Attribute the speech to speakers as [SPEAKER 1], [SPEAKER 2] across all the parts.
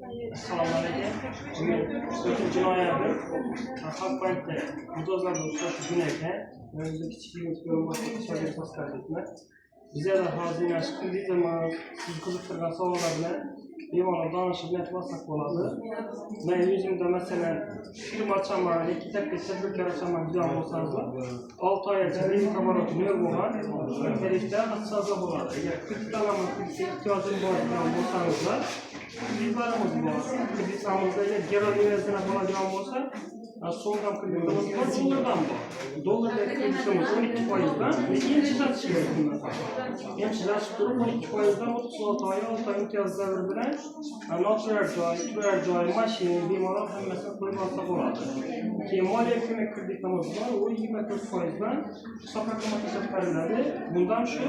[SPEAKER 1] Assalomualaikum. Men jinoyatni Xalqbankda mijozlarni ushlash uchun ekan. O'zimizda kichik boshqa boshqardik. Bizda hozir kreditimiz, siz qiziqtirgan savollar bilan bemalol danışib network bo'ladi. Men o'zimda masalan firma ochaman, ikki tadbirkor ochaman degan bo'lsangiz, 6 oygacha kredit oborati nol bo'lgan, tarifda asosi bo'ladi. Agar kredit olaman, ehtiyojim bor degan bo'lsangizlar, kreditlarimiz bor. Kreditimizda garantiyadan bo'ladigan bo'lsa, so'mdan kreditimiz bor, dollardan bor. Dollarda kreditimiz 12%dan, lekin ishlatish kerak. Ishlatib turib 12%dan 36 oy, 6 oy imtiyoz davri bilan noturar joy, mashina, bemalol hammasini qo'yib olsa bo'ladi. Keyin moliya ko'mak kreditimiz bor, u 24%dan hisob-raqam chiqariladi. Bundan shu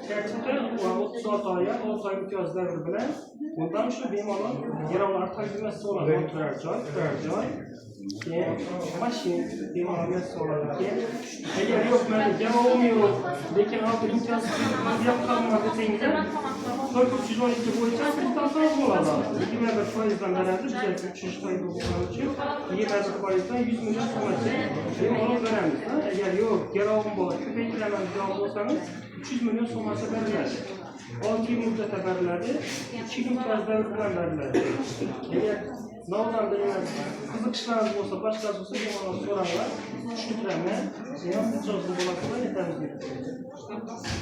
[SPEAKER 1] kartada 36 oy, 6 oy imtiyoz davri bilan bundan shu bemalol garovlar taqdimasi bo'ladi. Noturar joy, keyin mashina bemalol bo'ladi. Keyin agar yo'q, menda garovim yo'q, lekin hozir imtiyoz yo'qolmadi desangizlar, 312 bo'yicha kredit bo'ladi. 21%dan beradi, bizga 300 to'y bo'lgani uchun 21%dan 100 million so'mgacha bemalol beramiz. Agar yo'q, garovim bor, ko'paytiraman degan bo'lsangiz 300 million so'mgacha beriladi. 6 yil muddatda beriladi, 2 yil imtiyoz davri bilan beriladi. Agar Navlanda qiziqishlaringiz bo'lsa, boshqasi bo'lsa, bemalol so'ranglar, tushuntiraman. Yana mijozli bo'ladigan yetarli.